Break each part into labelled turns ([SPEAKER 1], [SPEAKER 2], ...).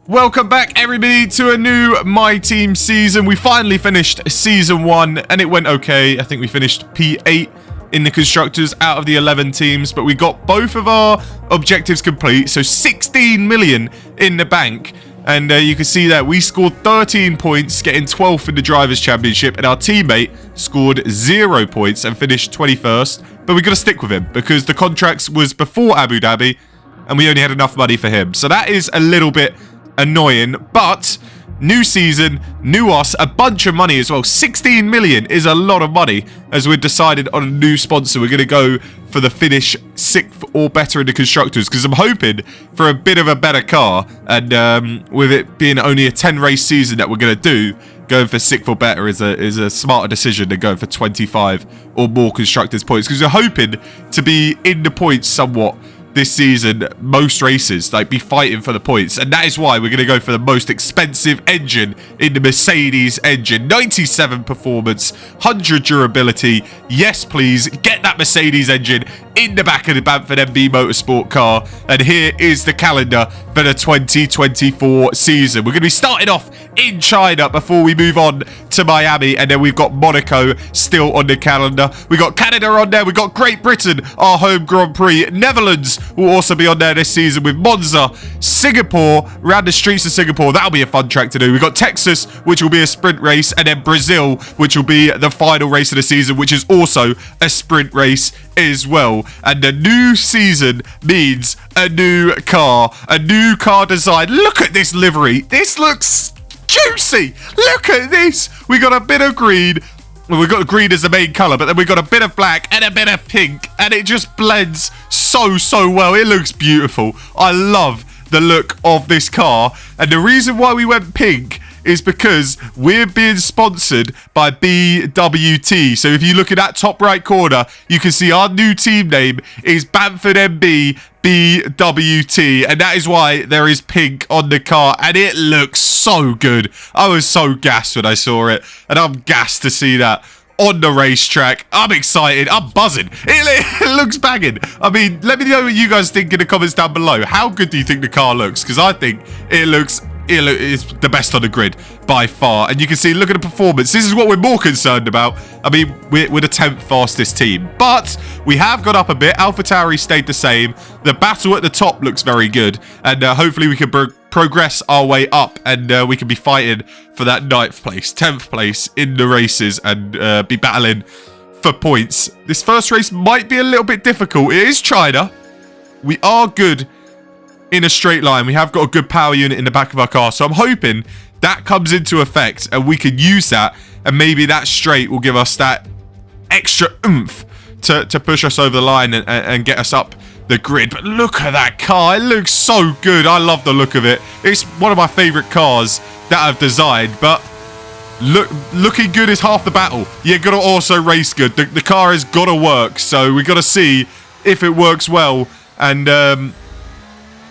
[SPEAKER 1] Welcome back, everybody, to a new My Team season. We finally finished season 1, and it went okay. I think we finished P8 in the Constructors out of the 11 teams, but we got both of our objectives complete, so 16 million in the bank. And you can see that we scored 13 points, getting 12th in the Drivers' Championship, and our teammate scored 0 points and finished 21st. But we got to stick with him, because the contracts was before Abu Dhabi, and we only had enough money for him. So that is a little bit annoying, but new season, new us, a bunch of money as well. 16 million is a lot of money, as we've decided on a new sponsor. We're going to go for the finish 6th or better in the Constructors, because I'm hoping for a bit of a better car, and with it being only a 10 race season that we're going to do, going for 6th or better is a smarter decision than going for 25 or more Constructors points, because we're hoping to be in the points somewhat this season, most races, like be fighting for the points, and that is why we're going to go for the most expensive engine in the Mercedes engine. 97 performance, 100 durability. Yes, please get that Mercedes engine in the back of the BamfordMB Motorsport car. And here is the calendar for the 2024 season. We're going to be starting off in China before we move on to Miami, and then we've got Monaco still on the calendar. We got Canada on there. We got Great Britain, our home Grand Prix. Netherlands will also be on there this season with Monza. Singapore, around the streets of Singapore, that'll be a fun track to do. We've got Texas, which will be a sprint race, and then Brazil, which will be the final race of the season, which is also a sprint race as well. And the new season means a new car design. Look at this livery. This looks juicy. Look at this. We got a bit of green. Well, we've got green as the main colour, but then we've got a bit of black and a bit of pink, and it just blends so well. It looks beautiful. I love the look of this car, and the reason why we went pink is because we're being sponsored by BWT. So if you look at that top right corner, you can see our new team name is BamfordMB BWT, and that is why there is pink on the car, and it looks so good. I was so gassed when I saw it, and I'm gassed to see that on the racetrack. I'm excited. I'm buzzing. It looks banging. I mean, let me know what you guys think in the comments down below. How good do you think the car looks? Because I think it's the best on the grid by far. And you can see, look at the performance. This is what we're more concerned about. I mean, we're the 10th fastest team, but we have got up a bit. AlphaTauri stayed the same. The battle at the top looks very good, and hopefully we can progress our way up, and we can be fighting for that 9th place, 10th place in the races, and be battling for points. This first race might be a little bit difficult. It is China. We are good in a straight line. We have got a good power unit in the back of our car, so I'm hoping that comes into effect and we can use that, and maybe that straight will give us that extra oomph to push us over the line and get us up the grid. But look at that car. It looks so good. I love the look of it. It's one of my favorite cars that I've designed, but looking good is half the battle. You got to also race good. The car has got to work, so we got to see if it works well, and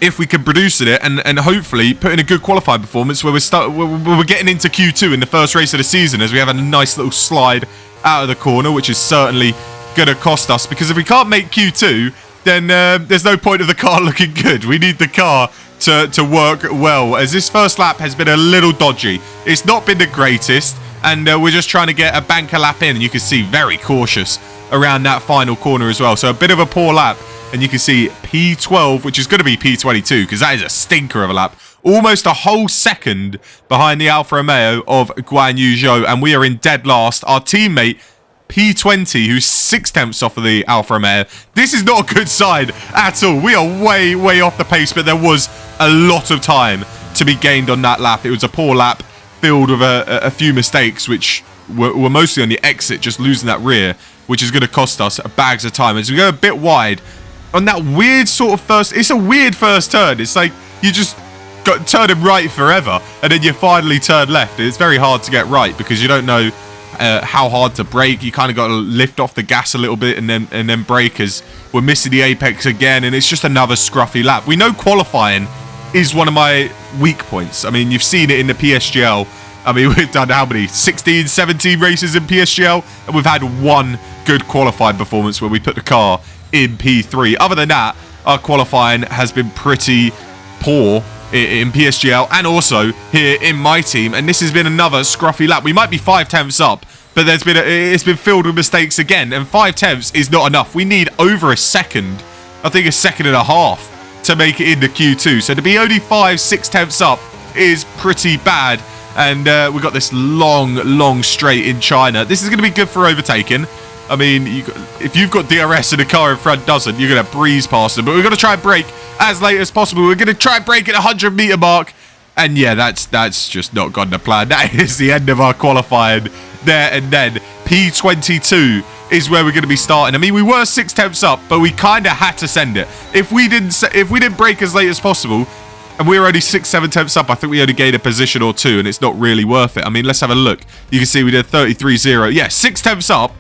[SPEAKER 1] if we can produce it, and hopefully put in a good qualifying performance where we're getting into Q2 in the first race of the season, as we have a nice little slide out of the corner, which is certainly going to cost us, because if we can't make Q2, then there's no point of the car looking good. We need the car to work well, as this first lap has been a little dodgy. It's not been the greatest, and we're just trying to get a banker lap in, and you can see very cautious around that final corner as well. So a bit of a poor lap. And you can see P12, which is going to be P22, because that is a stinker of a lap. Almost a whole second behind the Alfa Romeo of Guan Yu Zhou. And we are in dead last. Our teammate, P20, who's 6/10 off of the Alfa Romeo. This is not a good sign at all. We are way off the pace, but there was a lot of time to be gained on that lap. It was a poor lap filled with a few mistakes, which were mostly on the exit, just losing that rear, which is going to cost us bags of time. As we go a bit wide on that weird sort of it's a weird first turn. It's like you just got turning right forever, and then you finally turn left. It's very hard to get right because you don't know how hard to brake. You kind of got to lift off the gas a little bit and then brake, as we're missing the apex again, and it's just another scruffy lap. We know qualifying is one of my weak points. I mean, you've seen it in the PSGL. I mean, we've done how many? 16, 17 races in PSGL, and we've had one good qualifying performance where we put the car in P3. Other than that, our qualifying has been pretty poor in PSGL and also here in my team. And this has been another scruffy lap. We might be 5 tenths up, but it's been filled with mistakes again. And 5 tenths is not enough. We need over a second. I think a second and a half to make it into Q2. So to be only 5-6 tenths up is pretty bad. And we've got this long straight in China. This is going to be good for overtaking. I mean, if you've got DRS and the car in front doesn't, you're going to breeze past them. But we're going to try and brake as late as possible. We're going to try and brake at 100-meter mark. And yeah, that's just not gone to plan. That is the end of our qualifying there and then. P22 is where we're going to be starting. I mean, we were 6 tenths up, but we kind of had to send it. If we didn't brake as late as possible, and we were only 6-7 tenths up, I think we only gained a position or two, and it's not really worth it. I mean, let's have a look. You can see we did 33.0. Yeah, 6 tenths up.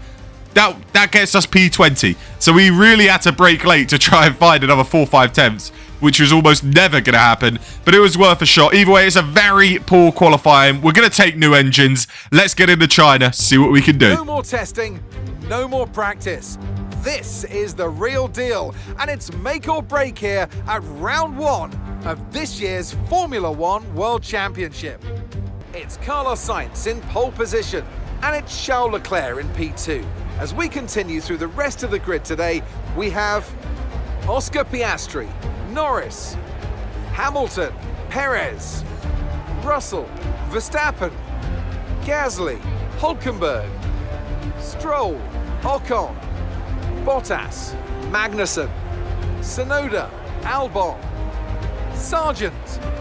[SPEAKER 1] That gets us P20. So we really had to brake late to try and find another 4-5 tenths, which was almost never going to happen. But it was worth a shot. Either way, it's a very poor qualifying. We're going to take new engines. Let's get into China, see what we can do.
[SPEAKER 2] No more testing, no more practice. This is the real deal, and it's make or break here at round 1 of this year's Formula 1 World Championship. It's Carlos Sainz in pole position, and it's Charles Leclerc in P2. As we continue through the rest of the grid today, we have Oscar Piastri, Norris, Hamilton, Perez, Russell, Verstappen, Gasly, Hülkenberg, Stroll, Ocon, Bottas, Magnussen, Tsunoda, Albon, Sargent,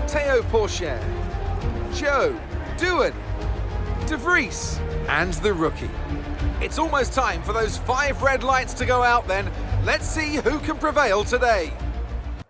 [SPEAKER 2] Théo Pourchaire, Joe, Doohan, De Vries, and the rookie. It's almost time for those 5 red lights to go out then. Let's see who can prevail today.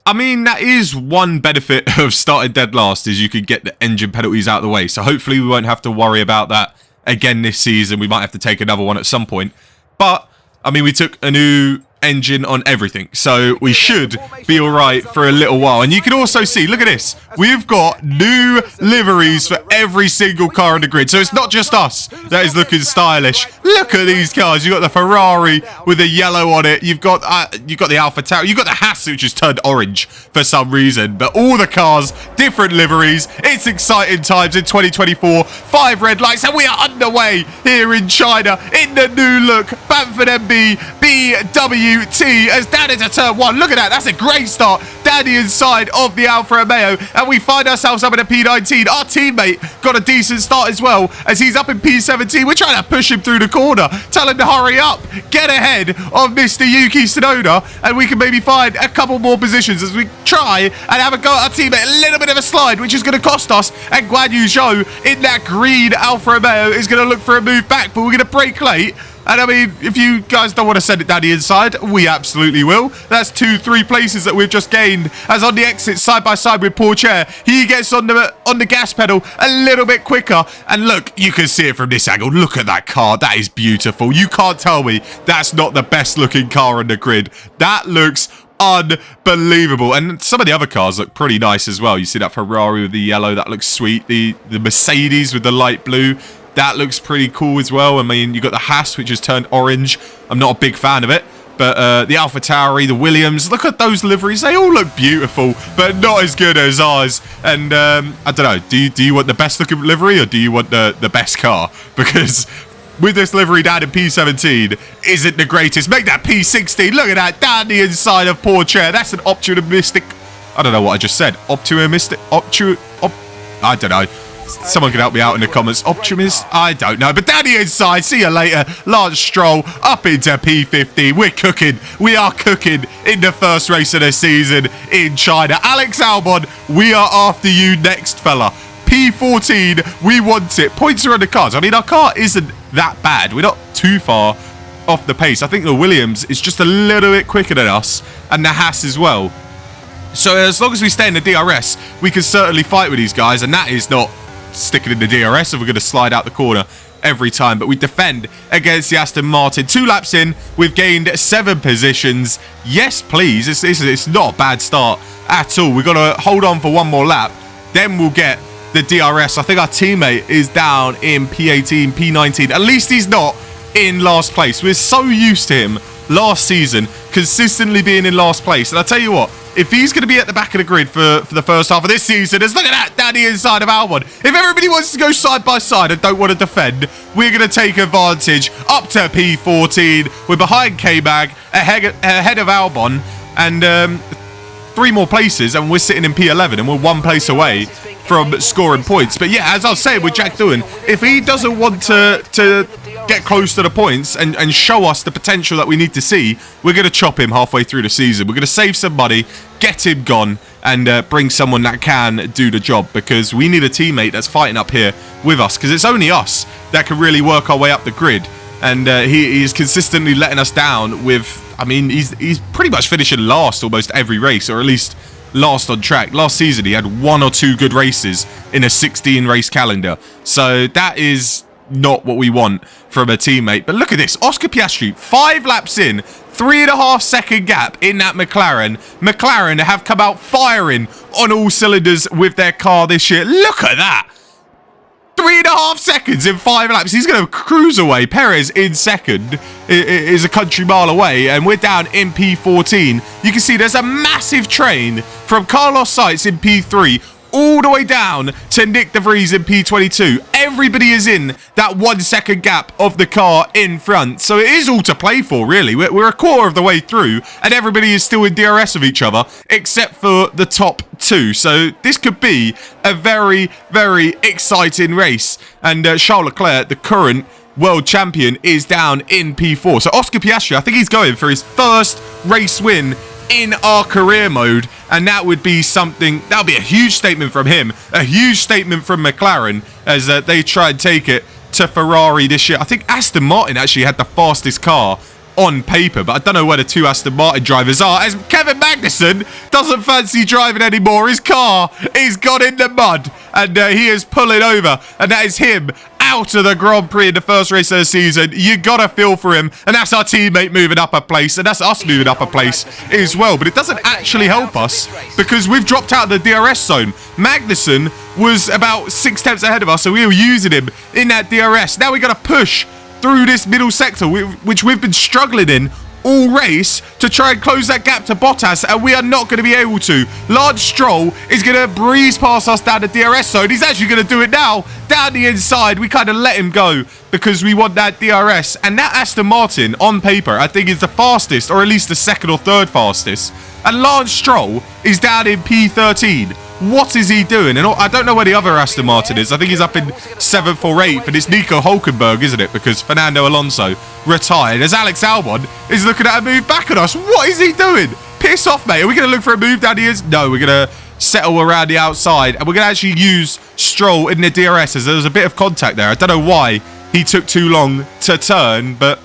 [SPEAKER 1] I mean, that is one benefit of starting dead last, is you could get the engine penalties out of the way. So hopefully we won't have to worry about that again this season. We might have to take another one at some point. But, I mean, we took a new engine on everything, so we should be all right for a little while. And you can also see, look at this, we've got new liveries for every single car on the grid, so it's not just us that is looking stylish. Look at these cars. You've got the Ferrari with the yellow on it, you've got the Alpha Tauri, you've got the Haas, which has turned orange for some reason, but all the cars, different liveries. It's exciting times in 2024. 5 red lights, and we are underway here in China in the new look BamfordMB BWT as down into turn 1. Look at that. That's a great start down the inside of the Alfa Romeo, and we find ourselves up in a P19. Our teammate got a decent start as well as he's up in P17. We're trying to push him through the corner, tell him to hurry up, get ahead of Mr. Yuki Tsunoda, and we can maybe find a couple more positions as we try and have a go at our teammate. A little bit of a slide, which is going to cost us, and Guan Yu Zhou in that green Alfa Romeo is going to look for a move back, but we're going to brake late. And I mean, if you guys don't want to send it down the inside, we absolutely will. That's 2-3 places that we've just gained. As on the exit, side by side with Pourchaire, he gets on the gas pedal a little bit quicker. And look, you can see it from this angle. Look at that car. That is beautiful. You can't tell me that's not the best looking car on the grid. That looks unbelievable. And some of the other cars look pretty nice as well. You see that Ferrari with the yellow. That looks sweet. The Mercedes with the light blue. That looks pretty cool as well. I mean, you've got the Haas, which has turned orange. I'm not a big fan of it. But the Alpha Tauri, the Williams, look at those liveries. They all look beautiful, but not as good as ours. And I don't know, do you want the best looking livery, or do you want the best car? Because with this livery down in P17, isn't the greatest. Make that P16. Look at that, down the inside of Pourchaire. That's an optimistic... I don't know what I just said. Optimistic... I don't know. Someone can help me out in the comments. Optimist? I don't know. But down the inside, see you later. Lance Stroll up into P50. We're cooking. We are cooking in the first race of the season in China. Alex Albon, we are after you next, fella. P14, we want it. Points are on the cars. I mean, our car isn't that bad. We're not too far off the pace. I think the Williams is just a little bit quicker than us, and the Haas as well. So as long as we stay in the DRS, we can certainly fight with these guys, and that is not sticking in the DRS, so we're going to slide out the corner every time. But we defend against the Aston Martin. 2 laps in, we've gained 7 positions. Yes, please. It's not a bad start at all. We've got to hold on for one more lap, then we'll get the DRS. I think our teammate is down in P18, P19. At least he's not in last place. We're so used to him last season, consistently being in last place. And I'll tell you what, if he's going to be at the back of the grid for the first half of this season, look at that, down the inside of Albon. If everybody wants to go side by side and don't want to defend, we're going to take advantage up to P14. We're behind K-Mag, ahead of Albon, and 3 more places, and we're sitting in P11, and we're 1 place away from scoring points. But yeah, as I was saying with Jack Doohan, if he doesn't want to get close to the points and show us the potential that we need to see, we're going to chop him halfway through the season. We're going to save some money, get him gone, and bring someone that can do the job, because we need a teammate that's fighting up here with us, because it's only us that can really work our way up the grid. And he is consistently letting us down with, I mean, he's pretty much finishing last almost every race, or at least last on track. Last season, he had 1 or 2 good races in a 16-race calendar. So that is not what we want from a teammate. But look at this. Oscar Piastri, 5 laps in, 3.5-second gap in that McLaren. McLaren have come out firing on all cylinders with their car this year. Look at that. 3.5 seconds in 5 laps. He's going to cruise away. Perez in second is a country mile away, and we're down in P14. You can see there's a massive train from Carlos Sainz in P3 all the way down to Nick De Vries in P22. Everybody is in that 1 second gap of the car in front. So it is all to play for, really. We're a quarter of the way through, and everybody is still in DRS of each other, except for the top 2. So this could be a very, very exciting race. And Charles Leclerc, the current world champion, is down in P4. So Oscar Piastri, I think he's going for his first race win in our career mode, and that would be something, that would be a huge statement from him, a huge statement from McLaren, as they try and take it to Ferrari this year. I think Aston Martin actually had the fastest car on paper, but I don't know where the 2 Aston Martin drivers are, as Kevin Magnussen doesn't fancy driving anymore. His car is gone in the mud, and he is pulling over, and that is him out of the Grand Prix in the first race of the season. You gotta feel for him, and that's our teammate moving up a place, and that's us moving up a place as well. But it doesn't actually help us, because we've dropped out of the DRS zone. Magnussen was about 6 tenths ahead of us, so we were using him in that DRS. Now we gotta push through this middle sector, which we've been struggling in all race, to try and close that gap to Bottas, and we are not going to be able to. Lance Stroll is going to breeze past us down the DRS zone. He's actually going to do it now, down the inside. We kind of let him go because we want that DRS, and that Aston Martin, on paper, I think is the fastest, or at least the 2nd or 3rd fastest, and Lance Stroll is down in P13. What is he doing? And I don't know where the other Aston Martin is. I think he's up in 7th or 8th, and it's Nico Hülkenberg, isn't it? Because Fernando Alonso retired, as Alex Albon is looking at a move back at us. What is he doing? Piss off, mate. Are we going to look for a move down here? No, we're going to settle around the outside, and we're going to actually use Stroll in the DRS, as there was a bit of contact there. I don't know why he took too long to turn, but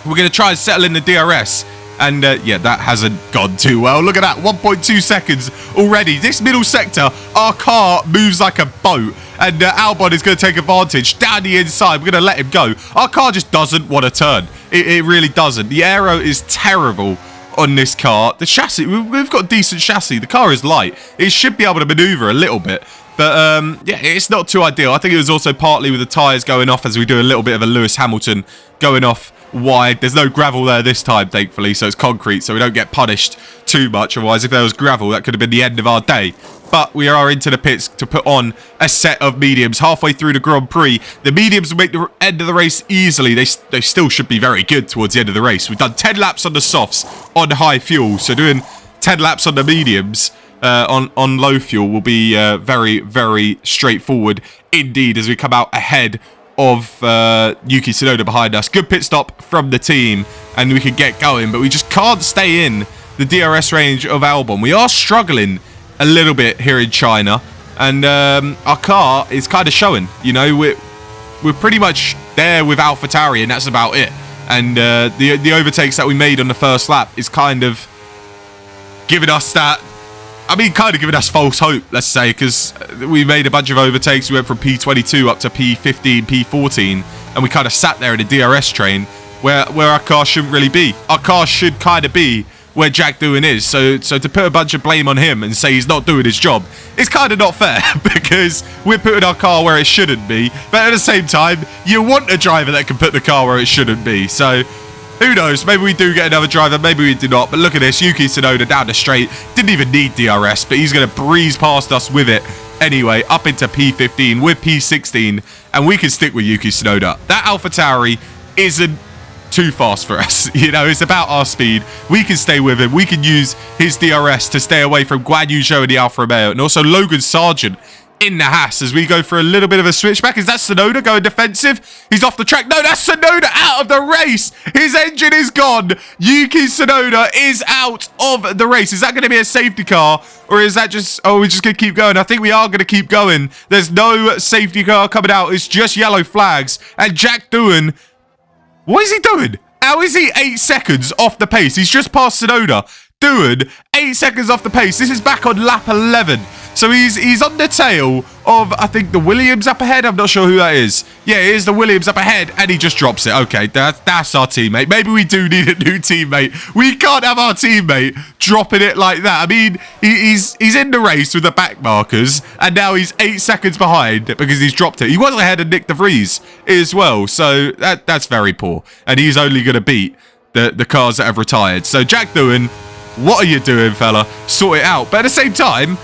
[SPEAKER 1] we're going to try and settle in the DRS. And yeah, that hasn't gone too well. Look at that, 1.2 seconds already. This middle sector, our car moves like a boat. And Albon is going to take advantage down the inside. We're going to let him go. Our car just doesn't want to turn. It really doesn't. The aero is terrible on this car. The chassis, we've got decent chassis. The car is light. It should be able to maneuver a little bit. But yeah, it's not too ideal. I think it was also partly with the tyres going off, as we do a little bit of a Lewis Hamilton going off wide. There's no gravel there this time, thankfully, so it's concrete, so we don't get punished too much. Otherwise, if there was gravel, that could have been the end of our day. But we are into the pits to put on a set of mediums halfway through the Grand Prix. The mediums will make the end of the race easily. They still should be very good towards the end of the race. We've done 10 laps on the softs on high fuel, so doing 10 laps on the mediums on low fuel will be very, very straightforward indeed, as we come out ahead of Yuki Tsunoda behind us. Good pit stop from the team, and we can get going, but we just can't stay in the DRS range of Albon. We are struggling a little bit here in China, and our car is kind of showing. You know, we're pretty much there with AlphaTauri, and that's about it. And the overtakes that we made on the first lap is kind of giving us that, I mean, kind of giving us false hope, let's say, because we made a bunch of overtakes. We went from P22 up to P15, P14, and we kind of sat there in a DRS train where our car shouldn't really be. Our car should kind of be where Jack Doohan is. So to put a bunch of blame on him and say he's not doing his job, it's kind of not fair, because we're putting our car where it shouldn't be. But at the same time, you want a driver that can put the car where it shouldn't be. So Who knows? Maybe we do get another driver. Maybe we do not. But look at this. Yuki Tsunoda down the straight. Didn't even need DRS, but he's going to breeze past us with it. Anyway, up into P15 with P16. And we can stick with Yuki Tsunoda. That AlphaTauri isn't too fast for us. You know, it's about our speed. We can stay with him. We can use his DRS to stay away from Guan Yu Zhou and the Alfa Romeo. And also Logan Sargent in the Haas as we go for a little bit of a switchback. Is that Tsunoda going defensive? He's off the track. No, that's Tsunoda out of the race. His engine is gone. Yuki Tsunoda is out of the race. Is that going to be a safety car? Or is that just... Oh, we're just going to keep going. I think we are going to keep going. There's no safety car coming out. It's just yellow flags. And Jack Doohan... What is he doing? How is he 8 seconds off the pace? He's just passed Tsunoda. Doohan, 8 seconds off the pace. This is back on lap 11. So he's on the tail of, I think, the Williams up ahead. I'm not sure who that is. Yeah, it is the Williams up ahead, and he just drops it. Okay, that's our teammate. Maybe we do need a new teammate. We can't have our teammate dropping it like that. I mean, he's in the race with the back markers, and now he's 8 seconds behind because he's dropped it. He was ahead of Nick De Vries as well, so that's very poor. And he's only going to beat the cars that have retired. So, Jack Doohan, what are you doing, fella? Sort it out. But at the same time,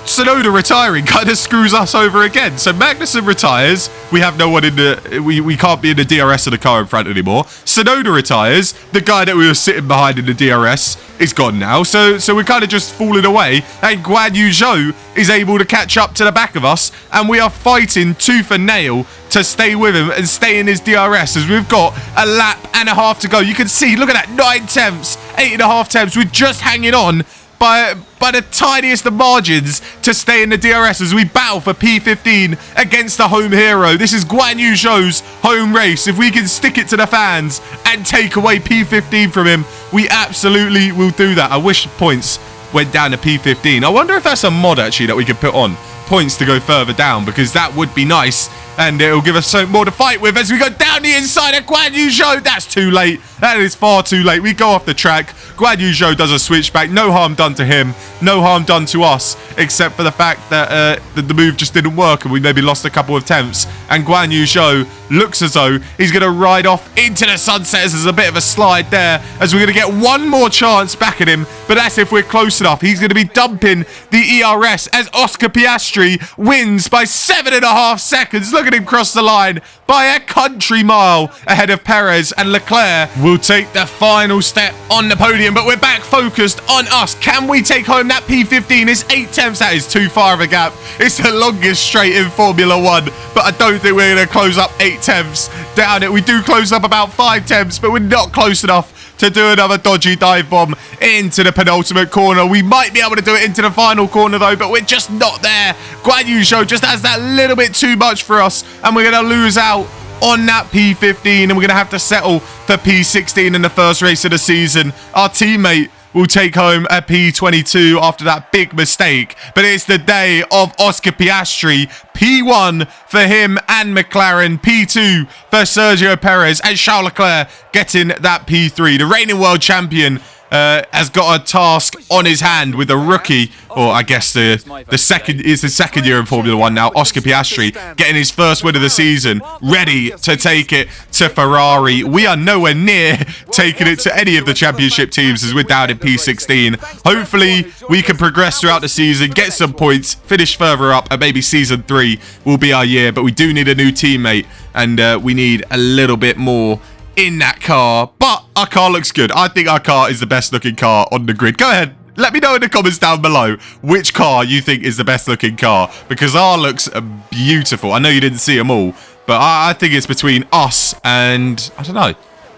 [SPEAKER 1] Tsunoda retiring kind of screws us over again. So Magnussen retires. We have no one in the... We can't be in the DRS of the car in front anymore. Tsunoda retires. The guy that we were sitting behind in the DRS is gone now. So we're kind of just falling away. And Guan Yu Zhou is able to catch up to the back of us. And we are fighting tooth and nail to stay with him and stay in his DRS as we've got a lap and a half to go. You can see, look at that, 9 tenths, 8.5 tenths. We're just hanging on by the tiniest of margins to stay in the DRS as we battle for P15 against the home hero. This is Guan Yu Zhou's home race. If we can stick it to the fans and take away P15 from him, we absolutely will do that. I wish points went down to P15. I wonder if that's a mod actually that we could put on. Points to go further down, because that would be nice, and it'll give us something more to fight with as we go down the inside of Guan Yu Zhou. That's too late. That is far too late. We go off the track. Guan Yu Zhou does a switchback. No harm done to him. No harm done to us, except for the fact that the move just didn't work and we maybe lost a couple of tenths. And Guan Yu Zhou looks as though he's going to ride off into the sunset. There's a bit of a slide there as we're going to get one more chance back at him, but that's if we're close enough. He's going to be dumping the ERS as Oscar Piastri wins by 7.5 seconds. Look at him cross the line by a country mile ahead of Perez, and Leclerc will take the final step on the podium. But we're back focused on us. Can we take home that P15? It's 8 tenths. That is too far of a gap. It's the longest straight in Formula 1, but I don't think we're going to close up 8 tenths down it. We do close up about 5 tenths, but we're not close enough to do another dodgy dive bomb into the penultimate corner. We might be able to do it into the final corner though, but we're just not there. Guan Yu Zhou just has that little bit too much for us, and we're going to lose out on that P15, and we're going to have to settle for P16 in the first race of the season. Our teammate will take home a P22 after that big mistake, but it's the day of Oscar Piastri. P1 for him and McLaren, P2 for Sergio Perez, and Charles Leclerc getting that P3. The reigning world champion has got a task on his hand with a rookie, or I guess it's the second year in Formula 1 now, Oscar Piastri getting his first win of the season, ready to take it to Ferrari. We are nowhere near taking it to any of the championship teams as we're down in P16. Hopefully we can progress throughout the season, get some points, finish further up, and maybe season 3 will be our year. But we do need a new teammate, and we need a little bit more in that car, but our car looks good. I think our car is the best looking car on the grid. Go ahead, let me know in the comments down below which car you think is the best looking car, because ours looks beautiful. I know you didn't see them all, but I think it's between us and, I don't know,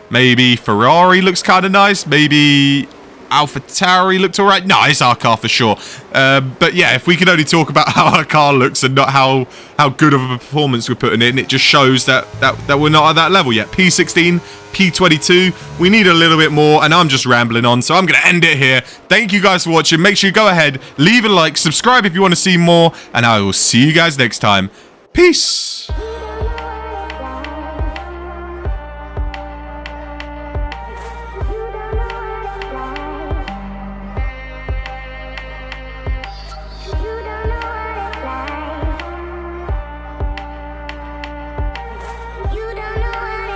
[SPEAKER 1] maybe Ferrari looks kind of nice, maybe AlphaTauri looked all right. No, it's our car for sure. But yeah, if we can only talk about how our car looks and not how good of a performance we're putting in, it just shows that we're not at that level yet. P16, P22, we need a little bit more, and I'm just rambling on, so I'm going to end it here. Thank you guys for watching. Make sure you go ahead, leave a like, subscribe if you want to see more, and I will see you guys next time. Peace.